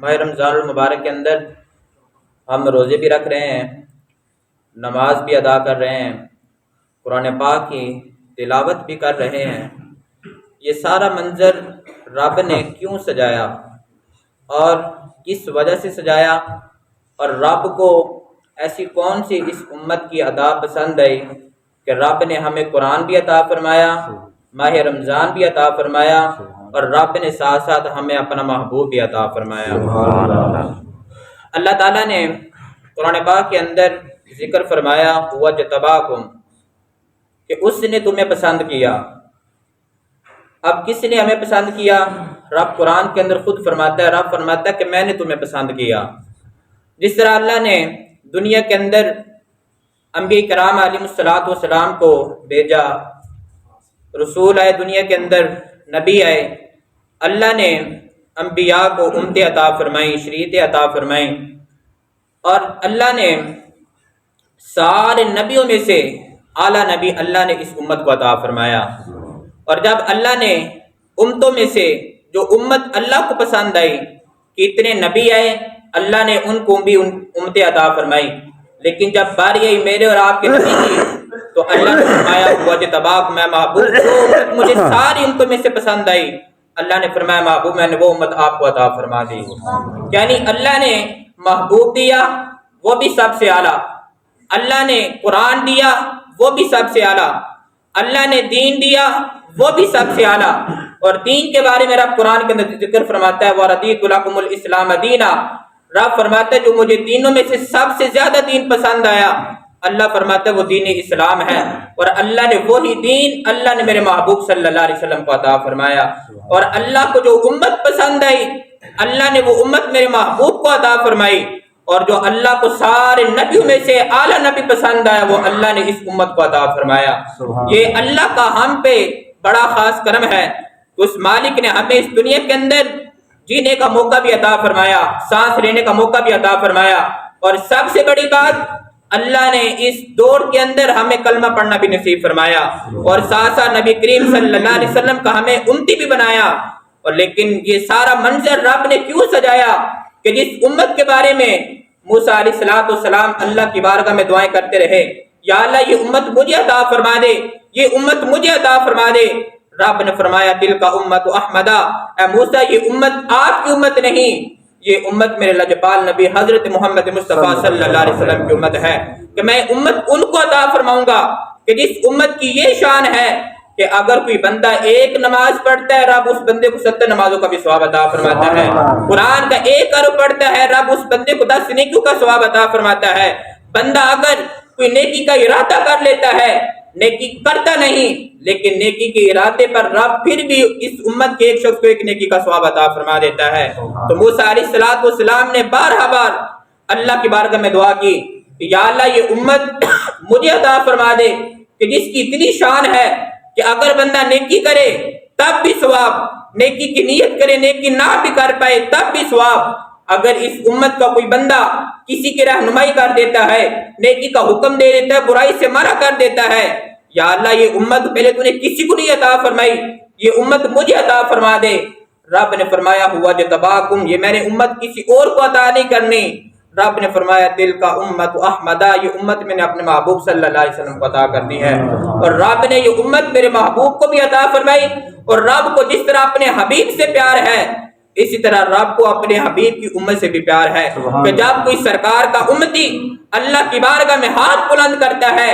ماہ رمضان المبارک کے اندر ہم روزے بھی رکھ رہے ہیں، نماز بھی ادا کر رہے ہیں، قرآن پاک کی تلاوت بھی کر رہے ہیں۔ یہ سارا منظر رب نے کیوں سجایا اور کس وجہ سے سجایا، اور رب کو ایسی کون سی اس امت کی ادا پسند آئی کہ رب نے ہمیں قرآن بھی عطا فرمایا، ماہ رمضان بھی عطا فرمایا، اور رب نے ساتھ ساتھ ہمیں اپنا محبوب بھی عطا فرمایا۔ اللہ تعالیٰ نے قرآن پاک کے اندر ذکر فرمایا وَجْتَبَاكُمْ، کہ اس نے تمہیں پسند کیا۔ اب کس نے ہمیں پسند کیا؟ رب قرآن کے اندر خود فرماتا ہے، رب فرماتا ہے کہ میں نے تمہیں پسند کیا۔ جس طرح اللہ نے دنیا کے اندر انبیاء کرام علیہ السلام کو بھیجا، رسول آئے دنیا کے اندر، نبی آئے، اللہ نے انبیاء کو امت عطا فرمائی، شریعت عطا فرمائی، اور اللہ نے سارے نبیوں میں سے اعلیٰ نبی اللہ نے اس امت کو عطا فرمایا۔ اور جب اللہ نے امتوں میں سے جو امت اللہ کو پسند آئی کہ اتنے نبی آئے، اللہ نے ان کو بھی امت عطا فرمائی، لیکن جب باری آئی میرے اور آپ کے نبی کی تو اللہ نے فرمایا وَجْتَبَاكُمْ، میں محبوب کو مجھے ساری امتوں میں سے پسند آئی، اللہ نے فرمایا محبوب میں نے وہ امت آپ کو عطا فرما دی۔ یعنی اللہ نے محبوب دیا وہ بھی سب سے اعلیٰ، اللہ نے قرآن دیا وہ بھی سب سے اعلیٰ، اللہ نے دین دیا وہ بھی سب سے اعلیٰ۔ اور دین کے بارے میں رب قرآن کے اندر ذکر فرماتا ہے وَرَضِيتُ لَكُمُ الْإِسْلَامَ دِينًا، رب فرماتا ہے جو مجھے دینوں میں سے سب سے زیادہ دین پسند آیا، اللہ فرماتا ہے وہ دین اسلام ہے، اور اللہ نے وہی دین اللہ نے میرے محبوب صلی اللہ علیہ وسلم کو عطا فرمایا۔ اور اللہ کو جو امت پسند آئی اللہ نے وہ امت میرے محبوب کو عطا فرمائی، اور جو اللہ کو سارے نبیوں میں سے اعلیٰ نبی پسند آیا وہ اللہ نے اس امت کو عطا فرمایا۔ یہ اللہ کا ہم پہ بڑا خاص کرم ہے کہ اس مالک نے ہمیں اس دنیا کے اندر جینے کا موقع بھی عطا فرمایا، سانس لینے کا موقع بھی عطا فرمایا، اور سب سے بڑی بات اللہ نے اس دور کے اندر ہمیں کلمہ پڑھنا بھی نصیب فرمایا، اور ساتھ ساتھ نبی کریم صلی اللہ علیہ وسلم کا ہمیں امتی بھی بنایا۔ اور لیکن یہ سارا منظر رب نے کیوں سجایا کہ جس امت کے بارے میں موسیٰ علیہ السلام اللہ کی بارگاہ میں دعائیں کرتے رہے، یا اللہ یہ امت مجھے عطا فرما دے، یہ امت مجھے عطا فرما دے، رب نے فرمایا تلک امت احمدہ، اے موسیٰ یہ امت آپ کی امت نہیں، یہ امت میرے لجپال نبی حضرت محمد مصطفیٰ صلی اللہ علیہ وسلم کی امت ہے، کہ میں امت ان کو عطا فرماؤں گا کہ جس امت کی یہ شان ہے کہ اگر کوئی بندہ ایک نماز پڑھتا ہے رب اس بندے کو 70 نمازوں کا بھی ثواب عطا فرماتا ہے، قرآن کا ایک حرف پڑھتا ہے رب اس بندے کو 10 نیکیوں کا ثواب عطا فرماتا ہے۔ بندہ اگر کوئی نیکی کا ارادہ کر لیتا ہے، نیکی کرتا نہیں لیکن نیکی کے ارادے پر رب پھر بھی اس امت کے ایک شخص کو ایک نیکی کا ثواب عطا فرما دیتا ہے۔ تو موسیٰ علیہ السلام نے بارہا بار اللہ کی بارگاہ میں دعا کی کہ یا اللہ یہ امت مجھے عطا فرما دے کہ جس کی اتنی شان ہے کہ اگر بندہ نیکی کرے تب بھی ثواب، نیکی کی نیت کرے نیکی نہ بھی کر پائے تب بھی ثواب۔ اگر اس امت کا کوئی بندہ کسی کی رہنمائی کر دیتا ہے، نیکی کا حکم دے دیتا ہے، برائی سے منع کر دیتا ہے، یا اللہ یہ امت پہلے تو نے کسی کو نہیں عطا فرمائی، یہ امت مجھے عطا فرما دے۔ رب نے فرمایا ہوا جتباکم، یہ میں نے امت کسی اور کو عطا نہیں کرنی، رب نے فرمایا تلک امت احمدہ، یہ امت میں نے اپنے محبوب صلی اللہ علیہ وسلم کو عطا کرنی ہے۔ اور رب نے یہ امت میرے محبوب کو بھی عطا فرمائی، اور رب کو جس طرح اپنے حبیب سے پیار ہے اسی طرح رب کو اپنے حبیب کی امت سے بھی پیار ہے، کہ جب کوئی سرکار کا امتی اللہ کی بارگاہ میں ہاتھ بلند کرتا ہے،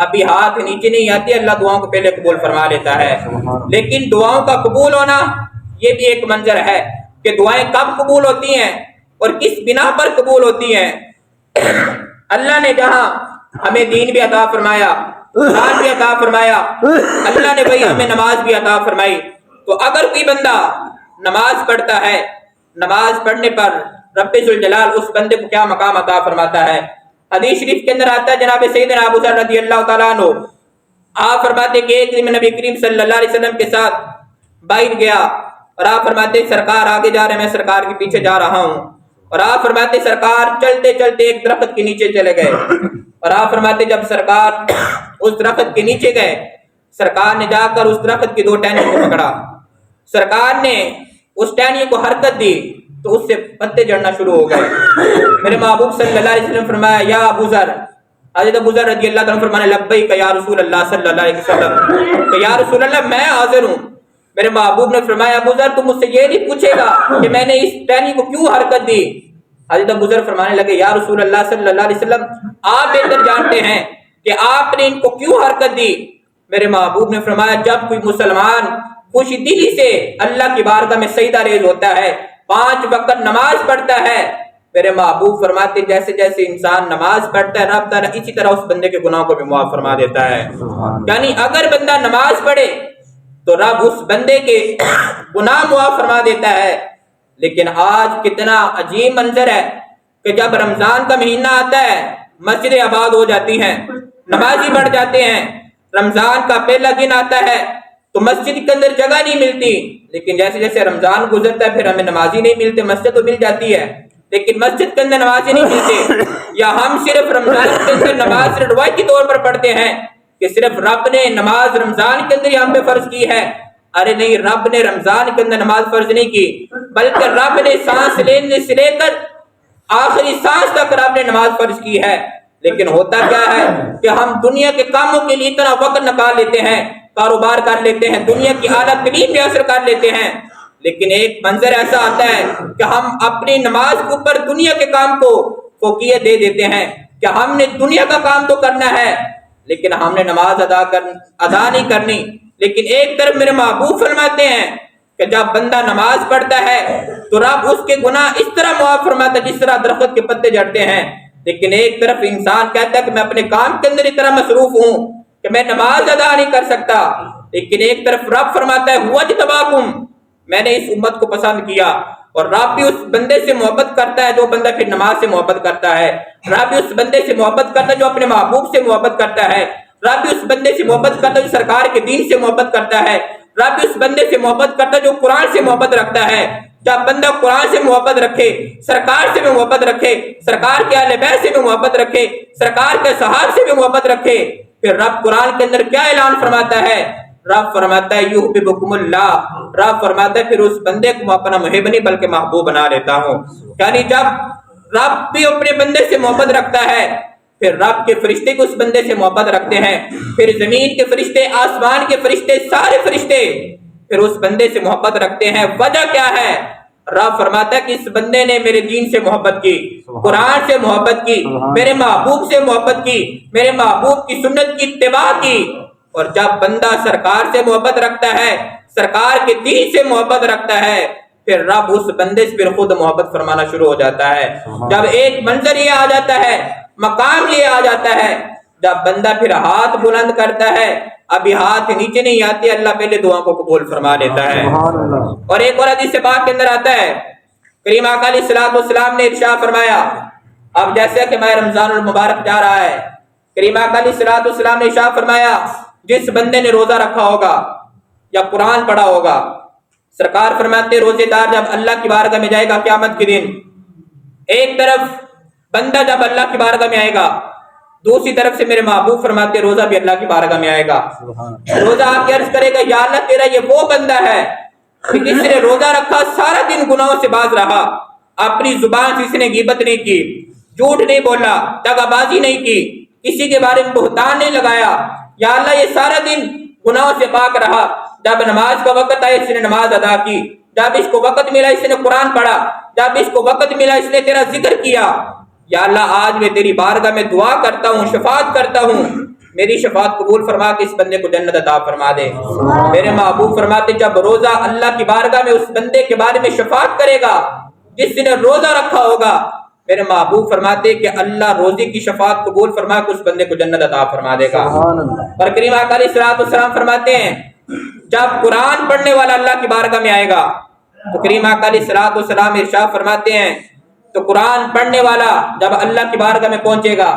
ابھی ہاتھ نیچے نہیں آتے، اللہ دعاؤں کو پہلے قبول فرما لیتا ہے۔ لیکن دعاؤں کا قبول ہونا یہ بھی ایک منظر ہے کہ دعائیں کب قبول ہوتی ہیں اور کس بنا پر قبول ہوتی ہیں۔ اللہ نے جہاں ہمیں دین بھی عطا فرمایا، قرآن بھی عطا فرمایا، اللہ نے وہی ہمیں نماز بھی عطا فرمائی۔ تو اگر کوئی بندہ نماز پڑھتا ہے، نماز پڑھنے پر رب ذوالجلال اس بندے کو کیا مقام عطا فرماتا ہے۔ حدیث شریف کے اندر آتا ہے جناب سیدنا ابو ذر رضی اللہ تعالیٰ عنہ آپ فرماتے کہ ایک دن میں نبی کریم صلی اللہ علیہ وسلم کے ساتھ باہر گیا، اور آپ فرماتے سرکار آگے جا رہے ہیں، میں سرکار کے پیچھے جا رہا ہوں، اور آپ فرماتے سرکار چلتے چلتے ایک درخت کے نیچے چلے گئے، اور آپ فرماتے جب سرکار اس درخت کے نیچے گئے، سرکار نے جا کر اس درخت کی 2 ٹہنیوں کو پکڑا، سرکار نے اس ٹہنی کو حرکت دی، تو اس سے پتے جڑنا شروع ہو گئے۔ میرے محبوب صلی اللہ علیہ وسلم فرمایا یا ابو ذر، حضرت ابو ذر رضی اللہ عنہ فرمانے لبیک یا رسول اللہ صلی اللہ علیہ وسلم، کہ یا رسول اللہ میں حاضر ہوں۔ میرے محبوب نے فرمایا ابو ذر تم مجھ سے یہ نہیں پوچھے گا کہ میں نے اس ٹہنی کو کیوں حرکت دی؟ حضرت ابو ذر فرمانے لگے یا رسول اللہ صلی اللہ علیہ وسلم آپ بہتر جانتے ہیں کہ آپ نے ان کو کیوں حرکت دی۔ میرے محبوب نے فرمایا جب کوئی مسلمان خوش دلی سے اللہ کی بارگاہ میں سجدہ ریز ہوتا ہے، 5 وقت نماز پڑھتا ہے، میرے محبوب فرماتے جیسے جیسے انسان نماز پڑھتا ہے رب تعالیٰ اسی طرح اس بندے کے گناہوں کو بھی معاف فرما دیتا ہے۔ یعنی اگر بندہ نماز پڑھے تو رب اس بندے کے گناہ معاف فرما دیتا ہے۔ لیکن آج کتنا عجیب منظر ہے کہ جب رمضان کا مہینہ آتا ہے مسجدیں آباد ہو جاتی ہیں، نمازی بڑھ جاتے ہیں، رمضان کا پہلا دن آتا ہے تو مسجد کے اندر جگہ نہیں ملتی، لیکن جیسے جیسے رمضان گزرتا ہے پھر ہمیں نمازی نہیں ملتے، مسجد تو مل جاتی ہے لیکن مسجد کے اندر نمازی نہیں ملتے، یا ہم صرف رمضان کے اندر نماز صرف روایتی طور پر پڑھتے ہیں کہ صرف رب نے نماز رمضان کے اندر ہی ہم پہ فرض کی ہے۔ ارے نہیں، رب نے رمضان کے اندر نماز فرض نہیں کی، بلکہ رب نے سانس لینے سے لے کر آخری سانس تک رب نے نماز فرض کی ہے۔ لیکن ہوتا کیا ہے کہ ہم دنیا کے کاموں کے لیے اتنا وقت نکال لیتے ہیں، کاروبار کر لیتے ہیں، دنیا کی اعلیٰ ترین بھی حاصل کر لیتے ہیں، لیکن ایک منظر ایسا آتا ہے کہ ہم اپنی نماز کے اوپر دنیا کے کام کو فوقیت دے دیتے ہیں کہ ہم نے دنیا کا کام تو کرنا ہے لیکن ہم نے نماز ادا نہیں کرنی۔ لیکن ایک طرف میرے محبوب فرماتے ہیں کہ جب بندہ نماز پڑھتا ہے تو رب اس کے گناہ اس طرح معاف فرماتا ہے جس طرح درخت کے پتے جھڑتے ہیں، لیکن ایک طرف انسان کہتا ہے کہ میں اپنے کام کے اندر اتنا مصروف ہوں کہ میں نماز ادا نہیں کر سکتا، لیکن ایک طرف رب فرماتا ہے ہوا اجتباکم، میں نے اس امت کو پسند کیا، اور رب بھی اس بندے سے محبت کرتا ہے جو بندہ پھر نماز سے محبت کرتا ہے، رب بھی اس بندے سے محبت کرتا ہے جو اپنے محبوب سے محبت کرتا ہے، رب بھی اس بندے سے محبت کرتا ہے جو سرکار کے دین سے محبت کرتا ہے، رب بھی اس بندے سے محبت کرتا ہے جو قرآن سے محبت رکھتا ہے۔ جب بندہ قرآن سے محبت رکھے، سرکار سے بھی محبت رکھے، سرکار کے اہل بیت سے بھی محبت رکھے، سرکار کے صحابہ سے بھی محبت رکھے، پھر رب قرآن کے اندر کیا اعلان فرماتا ہے؟ رب فرماتا ہے یحببکم اللہ، رب فرماتا ہے پھر اس بندے کو اپنا محب نہیں بلکہ محبوب بنا لیتا ہوں۔ یعنی جب رب بھی اپنے بندے سے محبت رکھتا ہے پھر رب کے فرشتے کو اس بندے سے محبت رکھتے ہیں، پھر زمین کے فرشتے، آسمان کے فرشتے، سارے فرشتے پھر اس بندے سے محبت رکھتے ہیں۔ وجہ کیا ہے؟ رب فرماتا ہے کہ اس بندے نے میرے دین سے محبت کی، قرآن سے محبت کی، میرے محبوب سے محبت کی، میرے محبوب کی سنت کی اتباع کی۔ اور جب بندہ سرکار سے محبت رکھتا ہے، سرکار کے دین سے محبت رکھتا ہے، پھر رب اس بندے سے پھر خود محبت فرمانا شروع ہو جاتا ہے۔ جب ایک منظر یہ آ جاتا ہے، مقام یہ آ جاتا ہے، جب بندہ پھر ہاتھ بلند کرتا ہے، ابھی ہاتھ نیچے نہیں آتے، اللہ پہلے دعا کو قبول فرما لیتا ہے۔ اور ایک اور حدیث پاک کے اندر آتا ہے، کریم آقا علیہ الصلوۃ والسلام نے ارشاد فرمایا، اب جیسے کہ ماہ رمضان المبارک جا رہا ہے، کریم آقا علیہ الصلوۃ والسلام نے ارشاد فرمایا جس بندے نے روزہ رکھا ہوگا یا قرآن پڑھا ہوگا، سرکار فرماتے روزے دار جب اللہ کی بارگاہ میں جائے گا قیامت کے دن، ایک طرف بندہ جب اللہ کی بارگاہ میں آئے گا، دوسری طرف سے میرے محبوب فرماتے روزہ بھی اللہ کی بارگاہ میں آئے گا۔ روزہ آ کے عرض کرے گا یا اللہ تیرا یہ وہ بندہ ہے کہ جس نے روزہ رکھا، سارا دن گناہوں سے باز رہا، اپنی زبان سے اس نے غیبت نہیں کی، جھوٹ نہیں بولا، دغا بازی نہیں کی، کسی کے بارے میں بہتان نہیں لگایا، یا اللہ یہ سارا دن گناہوں سے پاک رہا، جب نماز کا وقت آیا اس نے نماز ادا کی، جب اس کو وقت ملا اس نے قرآن پڑھا، جب اس کو وقت ملا اس نے تیرا ذکر کیا، یا اللہ آج میں تیری بارگاہ میں دعا کرتا ہوں، شفاعت کرتا ہوں، میری شفاعت قبول فرما کے اس بندے کو جنت عطا فرما دے۔ میرے محبوب فرماتے جب روزہ اللہ کی بارگاہ میں اس بندے کے بارے میں شفاعت کرے گا جس نے روزہ رکھا ہوگا، میرے محبوب فرماتے کہ اللہ روزے کی شفاعت قبول فرما کے اس بندے کو جنت عطا فرما دے گا۔ اور کریم آقا علیہ الصلوۃ والسلام فرماتے ہیں جب قرآن پڑھنے والا اللہ کی بارگاہ میں آئے گا تو کریم آقا علیہ الصلوۃ والسلام ارشاد فرماتے ہیں تو قرآن پڑھنے والا جب اللہ کی بارگاہ میں پہنچے گا،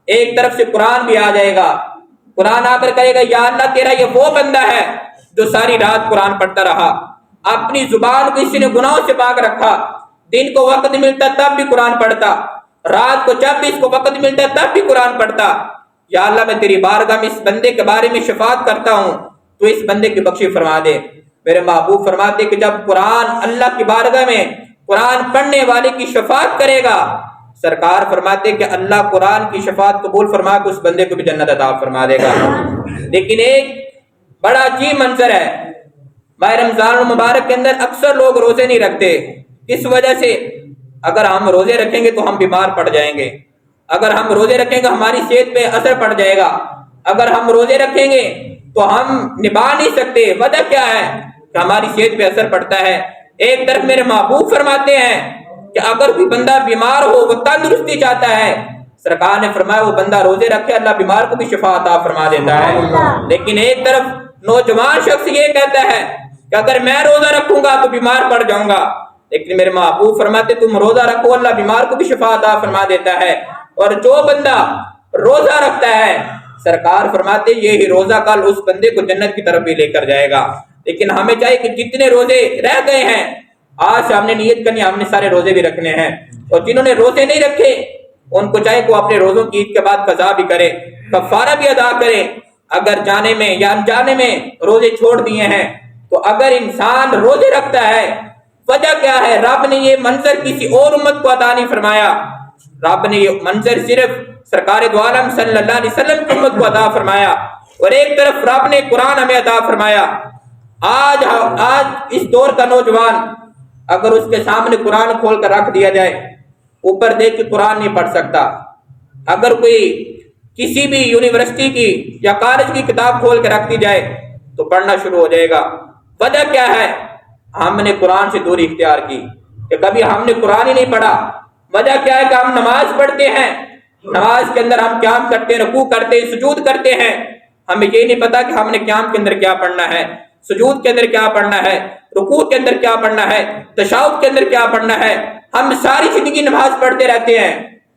ایک طرف سے قرآن بھی آ جائے گا، قرآن آ کر کہے گا یا اللہ تیرا یہ وہ بندہ ہے جو ساری رات قرآن پڑھتا رہا، اپنی زبان کو اس نے گناہوں سے پاک رکھا، دن کو وقت ملتا تب بھی قرآن پڑھتا، رات کو جب بھی اس کو وقت ملتا تب بھی قرآن پڑھتا، یا اللہ میں تیری بارگاہ میں اس بندے کے بارے میں شفاعت کرتا ہوں تو اس بندے کی بخشش فرما دے۔ میرے محبوب فرماتے کہ جب قرآن اللہ کی بارگاہ میں قرآن پڑھنے والے کی شفاعت کرے گا۔ سرکار فرماتے کہ اللہ قرآن کی شفاعت قبول فرما کے اس بندے کو بھی جنت عطا فرما دے گا۔ لیکن ایک بڑا عجیب منظر ہے، ماہ رمضان المبارک کے اندر اکثر لوگ روزے نہیں رکھتے۔ کس وجہ سے؟ اگر ہم روزے رکھیں گے تو ہم بیمار پڑ جائیں گے، اگر ہم روزے رکھیں گے ہماری صحت پہ اثر پڑ جائے گا، اگر ہم روزے رکھیں گے تو ہم نبھا نہیں سکتے۔ وجہ کیا ہے کہ ہماری صحت پہ اثر پڑتا ہے۔ ایک طرف میرے محبوب فرماتے ہیں کہ اگر کوئی بندہ بیمار ہو، وہ تندرستی چاہتا ہے، سرکار نے فرمایا وہ بندہ روزے رکھے، اللہ بیمار کو بھی شفا عطا فرما دیتا ہے۔ لیکن ایک طرف نوجوان شخص یہ کہتا ہے کہ اگر میں روزہ رکھوں گا تو بیمار پڑ جاؤں گا، لیکن میرے محبوب فرماتے تم روزہ رکھو، اللہ بیمار کو بھی شفا عطا فرما دیتا ہے۔ اور جو بندہ روزہ رکھتا ہے، سرکار فرماتے یہی روزہ کل اس بندے کو جنت کی طرف بھی لے کر جائے گا۔ لیکن ہمیں چاہیے کہ جتنے روزے رہ گئے ہیں آج سے ہم نے نیت کرنی، ہم نے سارے روزے بھی رکھنے ہیں، اور جنہوں نے روزے نہیں رکھے ان کو چاہیے کہ وہ اپنے روزوں کی عید کے بعد قضا بھی کرے، کفارہ بھی ادا کرے۔ اگر جانے میں یا انجانے میں روزے چھوڑ دیے ہیں تو اگر انسان روزے رکھتا ہے، وجہ کیا ہے؟ رب نے یہ منظر کسی اور امت کو عطا نہیں فرمایا، رب نے یہ منظر صرف سرکار دو عالم صلی اللہ علیہ وسلم کی امت کو عطا فرمایا۔ اور ایک طرف رب نے قرآن ہمیں عطا فرمایا۔ آج اس دور کا نوجوان اگر اس کے سامنے قرآن کھول کر رکھ دیا جائے، اوپر دیکھ کے قرآن نہیں پڑھ سکتا۔ اگر کوئی کسی بھی یونیورسٹی کی یا کالج کی کتاب کھول کے رکھ دی جائے تو پڑھنا شروع ہو جائے گا۔ وجہ کیا ہے؟ ہم نے قرآن سے دوری اختیار کی کہ کبھی ہم نے قرآن ہی نہیں پڑھا۔ وجہ کیا ہے کہ ہم نماز پڑھتے ہیں، نماز کے اندر ہم قیام کرتے ہیں، رکوع کرتے ہیں، سجود کرتے ہیں، ہمیں یہ نہیں پتا کہ ہم نے قیام کے اندر کیا پڑھنا ہے، سجود کے اندر کیا پڑھنا ہے، رکوع کے اندر کیا پڑھنا ہے، تشہد کے اندر کیا پڑھنا ہے۔ ہم ساری زندگی نماز پڑھتے رہتے ہیں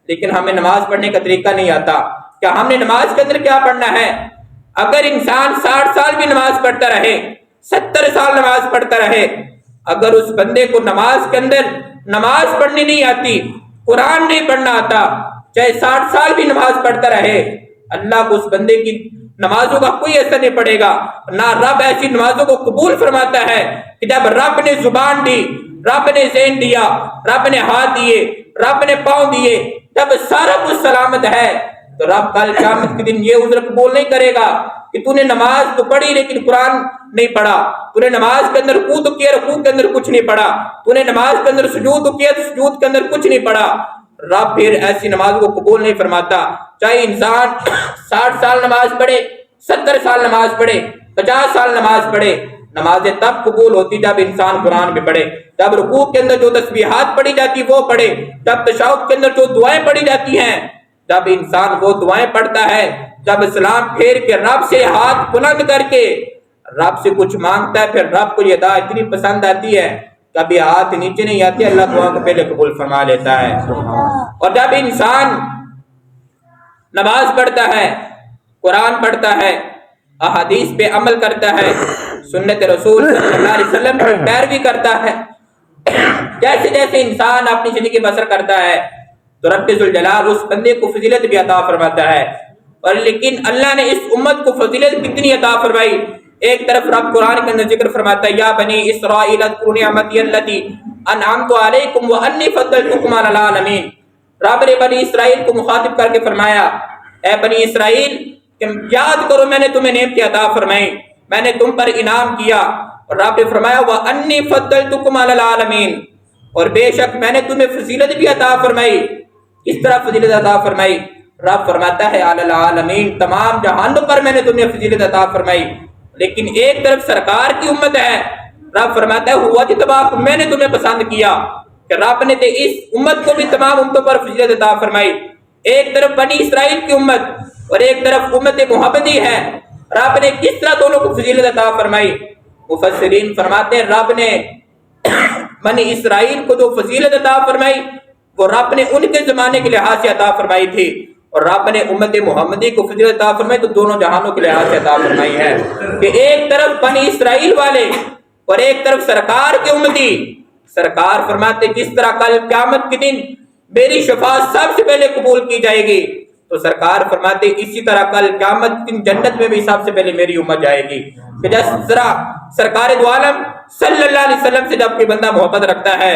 لیکن ہمیں نماز پڑھنے کا طریقہ نہیں آتا کہ ہم نے نماز کے اندر کیا پڑھنا ہے۔ اگر انسان 60 سال بھی نماز پڑھتا رہے، 70 سال نماز پڑھتا رہے، اگر اس بندے کو نماز کے اندر نماز پڑھنی نہیں آتی، قرآن نہیں پڑھنا آتا، چاہے 60 سال بھی نماز پڑھتا رہے، اللہ کو اس بندے کی نمازوں کا کوئی اثر نہیں پڑے گا۔ نہ رب ایسی نمازوں کو قبول فرماتا ہے کہ جب رب نے زبان دی، رب نے ذہن دیا، رب نے ہاتھ دیے، رب نے پاؤں دیے، جب سارا کچھ سلامت ہے تو رب کل قیامت کے دن یہ عذر قبول نہیں کرے گا کہ تو نے نماز تو پڑھی لیکن قرآن نہیں پڑھا، تو نے نماز کے اندر رکوع تو کیا، رکوع کے اندر کچھ نہیں پڑھا، تو نے نماز کے اندر سجود تو کیا، سجود کے اندر کچھ نہیں پڑھا۔ رب پھر ایسی نماز کو قبول نہیں فرماتا۔ چاہے انسان 60 سال نماز پڑھے، 70 سال نماز پڑھے، 50 سال نماز پڑھے، نمازیں تب قبول ہوتی جب انسان قرآن بھی پڑھے، جب رکوع کے اندر جو تسبیحات پڑھی جاتی وہ پڑھے، جب تشہد کے اندر جو دعائیں پڑھی جاتی ہیں، جب انسان وہ دعائیں پڑھتا ہے، جب سلام پھیر کے رب سے ہاتھ بلند کر کے رب سے کچھ مانگتا ہے، پھر رب کو یہ دعا اتنی پسند آتی ہے، کبھی ہاتھ نیچے نہیں آتی، اللہ دعا کو پہلے قبول فرما لیتا ہے۔ اور جب انسان نماز پڑھتا ہے، قرآن پڑھتا ہے، احادیث پہ عمل کرتا ہے، سنت رسول صلی اللہ علیہ وسلم کی پیروی کرتا ہے، جیسے جیسے انسان اپنی زندگی بسر کرتا ہے تو رب ذوالجلال اس بندے کو فضیلت بھی عطا فرماتا ہے۔ اور لیکن اللہ نے اس امت کو فضیلت کتنی عطا فرمائی؟ ایک طرف رب قرآن کے اندر ذکر فرماتا ہے یا بنی اسرائیل اذکروا نعمتی التی انعمت علیکم وانی فضلتکم علی العالمین۔ رب نے بنی اسرائیل کو مخاطب کر کے فرمایا اے بنی اسرائیل کہ یاد کرو میں نے تمہیں نعمت عطا فرمائی، میں نے تم پر انعام کیا، اور رب نے فرمایا وانی فضلتکم علی العالمین، اور بے شک میں نے تمہیں فضیلت بھی عطا فرمائی۔ اس طرح فضیلت عطا فرمائی؟ رب فرماتا ہے علی العالمین، تمام جہانوں پر میں نے تمہیں فضیلت عطا فرمائی۔ لیکن ایک طرف سرکار کی امت ہے، رب فرماتا ہے ہوا اجتباکم، میں نے تمہیں پسند کیا، کہ رب نے اس امت کو بھی تمام امتوں پر فضیلت عطا فرمائی۔ ایک طرف بنی اسرائیل کی امت اور ایک طرف امت محمدی ہے، رب نے کس طرح دونوں کو فضیلت عطا فرمائی؟ مفسرین فرماتے ہیں رب نے بنی اسرائیل کو جو فضیلت عطا فرمائی وہ رب نے ان کے زمانے کے لحاظ سے عطا فرمائی تھی، اور رب نے امت محمدی کو فضیلت عطا فرمائی تو دونوں جہانوں کے لحاظ سے عطا فرمائی ہے کہ ایک طرف بنی اسرائیل والے اور ایک طرف سرکار کے امتی۔ سرکار فرماتے جس طرح کل قیامت کے دن میری شفاعت سب سے پہلے قبول کی جائے گی، تو سرکار فرماتے اسی طرح کل قیامت کے دن جنت میں بھی سب سے پہلے میری امت جائے گی۔ کہ جس طرح سرکار دو عالم صلی اللہ علیہ وسلم سے جب کوئی بندہ محبت رکھتا ہے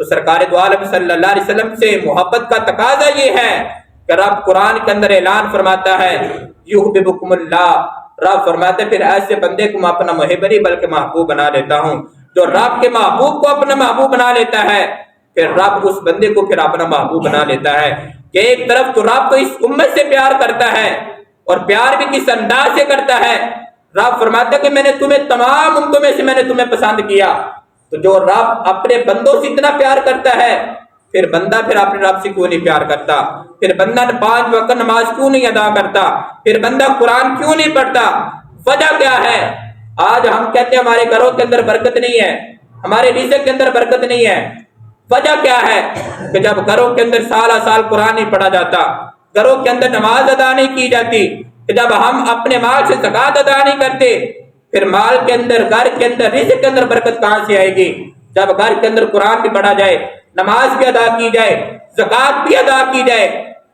تو سرکار دو عالم صلی اللہ علیہ وسلم سے محبت کا تقاضا یہ ہے کہ رب قرآن کے اندر اعلان فرماتا ہے یحببکم اللہ، رب فرماتے پھر ایسے بندے کو میں اپنا محب نہیں بلکہ محبوب بنا لیتا ہوں۔ جو رب کے محبوب کو اپنا محبوب بنا لیتا ہے پھر رب اس بندے کو پھر اپنا محبوب بنا لیتا ہے کہ ایک طرف تو رب تو اس امت سے پیار کرتا ہے اور پیار بھی کس انداز سے کرتا ہے۔ رب فرماتا ہے کہ میں نے تمہیں تمام امتوں میں سے میں نے تمہیں پسند کیا۔ تو جو رب اپنے بندوں سے اتنا پیار کرتا ہے پھر بندہ پھر اپنے رب سے کیوں نہیں پیار کرتا؟ پھر بندہ 5 وقت نماز کیوں نہیں ادا کرتا؟ پھر بندہ قرآن کیوں نہیں پڑھتا؟ وجہ کیا ہے؟ آج ہم کہتے ہیں ہمارے گھروں کے اندر برکت نہیں ہے، ہمارے رزق کے اندر برکت نہیں ہے۔ وجہ کیا ہے کہ جب گھروں کے اندر سالہ سال قرآن نہیں پڑھا جاتا، گھروں کے اندر نماز ادا نہیں کی جاتی، کہ جب ہم اپنے مال سے زکوٰۃ ادا نہیں کرتے پھر مال کے اندر گھر کے اندر رزق کے اندر برکت کہاں سے آئے گی؟ جب گھر کے اندر قرآن بھی پڑھا جائے، نماز بھی ادا کی جائے، زکوٰۃ بھی ادا کی جائے،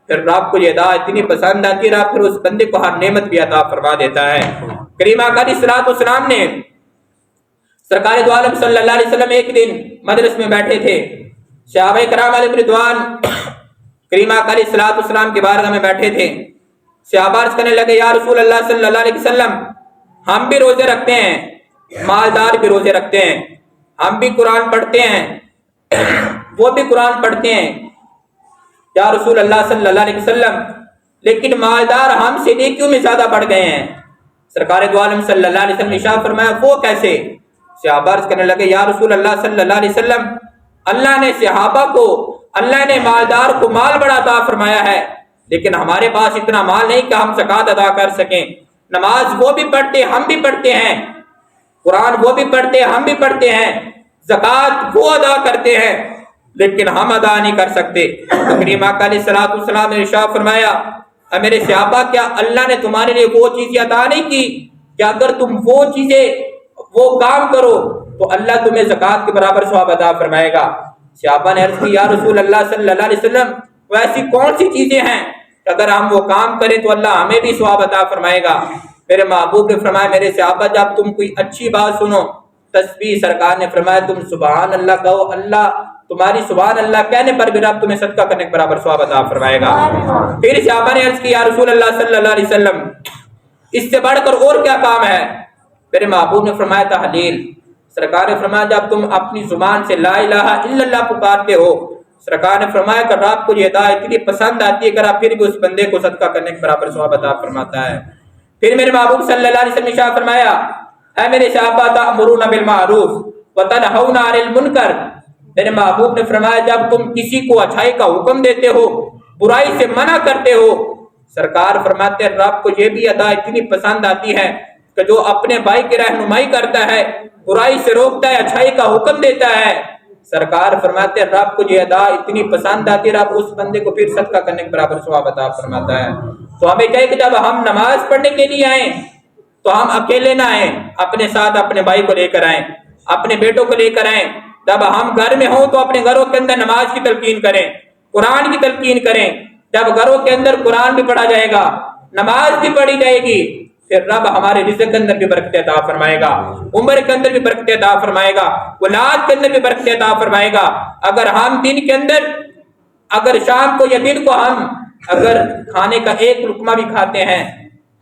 پھر رب کو یہ ادا اتنی پسند آتی ہے، رب پھر اس بندے کو ہر نعمت بھی عطا فرما دیتا ہے۔ کریم آقا علیہ الصلوۃ والسلام نے سرکار دو عالم صلی اللہ علیہ وسلم ایک دن مجلس میں بیٹھے تھے، صحابہ کرام علیہ رضوان کریم آقا علیہ الصلوۃ والسلام کی بارگاہ میں بیٹھے تھے۔ صحابہ عرض کرنے لگے یا رسول اللہ صلی اللہ علیہ وسلم ہم بھی روزے رکھتے ہیں، مالدار بھی روزے رکھتے ہیں، ہم بھی قرآن پڑھتے ہیں، وہ بھی قرآن پڑھتے ہیں یا رسول اللہ صلی اللہ علیہ وسلم، لیکن مالدار ہم سے نیکیوں میں زیادہ بڑھ گئے ہیں۔ سرکار دو عالم صلی اللہ علیہ وسلم نے ارشاد فرمایا وہ کیسے؟ صحابہ عرض کرنے لگے یا رسول اللہ صلی اللہ علیہ وسلم اللہ نے صحابہ کو، اللہ نے مالدار کو مال بڑا عطا فرمایا ہے، لیکن ہمارے پاس اتنا مال نہیں کہ ہم زکوٰۃ ادا کر سکیں۔ نماز وہ بھی پڑھتے ہم بھی پڑھتے ہیں، قرآن وہ بھی پڑھتے ہم بھی پڑھتے ہیں، زکوٰۃ وہ ادا کرتے ہیں لیکن ہم ادا نہیں کر سکتے۔ کریم آقا علیہ الصلوۃ والسلام نے ارشاد فرمایا اے میرے صحابہ کیا اللہ نے تمہارے لیے وہ چیزیں عطا نہیں کی کہ اگر تم وہ چیزیں وہ کام کرو تو اللہ تمہیں زکوٰۃ کے برابر ثواب عطا فرمائے گا؟ صحابہ نے عرض کی یا رسول اللہ صلی اللہ علیہ وسلم وہ ایسی کون سی چیزیں ہیں کہ اگر ہم وہ کام کریں تو اللہ ہمیں بھی ثواب عطا فرمائے گا؟ میرے محبوب نے فرمایا میرے صحابہ جب تم کوئی اچھی بات سنو، تسبیح، سرکار نے فرمایا تم سبحان اللہ کہو، اللہ تمہاری سبحان اللہ کہنے پر بھی رب تمہیں صدقہ کرنے کے برابر ثواب عطا فرمائے گا۔ پھر صحابہ نے عرض کی یا رسول اللہ صلی اللہ علیہ وسلم اس سے بڑھ کر اور کیا کام ہے؟ میرے محبوب نے فرمایا تحلیل۔ سرکار نے فرمایا جب تم اپنی زبان سے لا الہ الا اللہ پکارتے ہو، سرکار نے فرمایا کہ رب کو یہ ادا اتنی پسند آتی ہے کہ رب پھر بھی اس بندے کو صدقہ کرنے کے برابر ثواب عطا فرماتا ہے۔ پھر میرے محبوب صلی اللہ علیہ وسلم نے ارشاد فرمایا اے میرے صحابہ تأمرون بالمعروف وتنہون عن المنکر، میرے محبوب نے فرمایا جب تم کسی کو اچھائی کا حکم دیتے ہو، برائی سے منع کرتے ہو، سرکار فرماتے ہیں رب کو یہ بھی ادا اتنی پسند آتی ہے کہ جو اپنے بھائی کی رہنمائی کرتا ہے، برائی سے روکتا ہے، اچھائی کا حکم دیتا ہے، سرکار فرماتے ہیں رب کو یہ ادا اتنی پسند آتی ہے رب اس بندے کو پھر صدقہ کرنے کے برابر ثواب عطا فرماتا ہے۔ تو ہمیں چاہیے کہ جب ہم نماز پڑھنے کے لیے آئیں تو ہم اکیلے نہ آئیں، اپنے ساتھ اپنے بھائی کو لے کر آئیں، اپنے بیٹوں کو لے کر آئیں۔ جب ہم گھر میں ہوں تو اپنے گھروں کے اندر نماز کی تلقین کریں، قرآن کی تلقین کریں۔ جب گھروں کے اندر قرآن بھی پڑھا جائے گا، نماز بھی پڑھی جائے گی، پھر رب ہمارے رزق کے اندر بھی برکت عطا فرمائے گا، عمر کے اندر بھی برکت عطا فرمائے گا، اولاد کے اندر بھی برکت عطا فرمائے گا۔ اگر ہم دن کے اندر، اگر شام کو یا دن کو ہم اگر کھانے کا ایک لقمہ بھی کھاتے ہیں،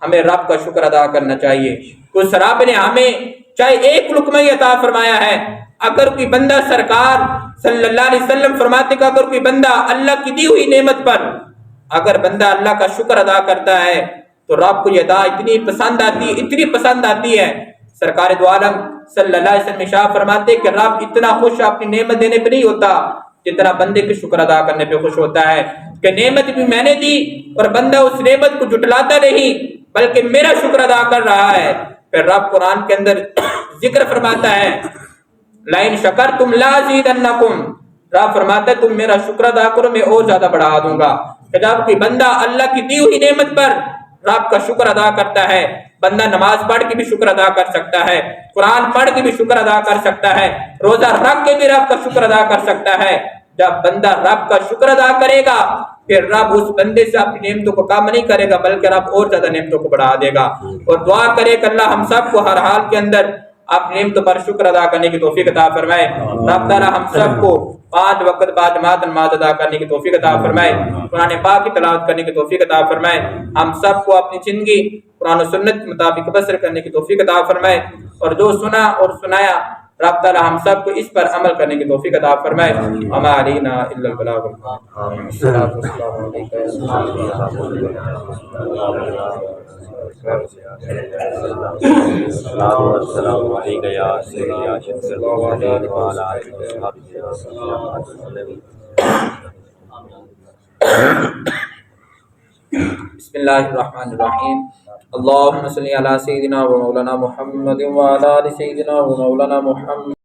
ہمیں رب کا شکر ادا کرنا چاہیے۔ اس رب نے ہمیں چاہے ایک لقمہ ہی عطا فرمایا ہے۔ اگر کوئی بندہ، سرکار صلی اللہ علیہ وسلم فرماتے کہ اگر کوئی بندہ اللہ کی دی ہوئی نعمت پر اگر بندہ اللہ کا شکر ادا کرتا ہے تو رب کو یہ ادا اتنی پسند آتی ہے۔ سرکار دو عالم صلی اللہ علیہ وسلم ارشاد فرماتے کہ رب اتنا خوش اپنی نعمت دینے پہ نہیں ہوتا جتنا بندے کے شکر ادا کرنے پہ خوش ہوتا ہے، کہ نعمت بھی میں نے دی اور بندہ اس نعمت کو جٹلاتا نہیں بلکہ میرا شکر ادا کر رہا ہے۔ پھر رب قرآن کے اندر ذکر فرماتا ہے لَإِن شَكَرْتُمْ لَأَزِيدَنَّكُمْ، رب فرماتا ہے تم میرا شکر ادا کرو میں اور زیادہ بڑھا دوں گا۔ کہ جب کوئی بندہ اللہ کی دی ہوئی نعمت پر رب کا شکر ادا کرتا ہے، بندہ نماز پڑھ کے بھی شکر ادا کر سکتا ہے، قرآن پڑھ کے بھی شکر ادا کر سکتا ہے، روزہ رکھ کے بھی رب کا شکر ادا کر سکتا ہے۔ جب بندہ رب کا شکر ادا کرے گا پھر رب اس بندے سے اپنی نعمتوں کو کم نہیں کرے گا بلکہ رب اور زیادہ نعمتوں کو بڑھا دے گا۔ اور دعا کرے کہ اللہ ہم سب کو ہر حال کے اندر اپنی نعمتوں پر شکر ادا کرنے کی توفیق عطا فرمائے۔ رب تعالی ہم سب کو 5 وقت باجماعت نماز ادا کرنے کی توفیق عطا فرمائے، قرآن پاک کی تلاوت کرنے کی توفیق عطا فرمائے، ہم سب کو اپنی زندگی قرآن و سنت کے مطابق بسر کرنے کی توفیق عطا فرمائے، اور جو سنا اور سنایا رب تعالی ہم سب کو اس پر عمل کرنے کی توفیق عطا فرمائے۔ وما علینا الا البلاغ السلام علیکم یا سیدی یا شفیع المرسلین وعلی آلہ وصحبہ۔ بسم اللہ الرحمن الرحیم۔ اللہم صلی علی سیدنا و مولانا محمد وعلی آل سیدنا و مولانا محمد۔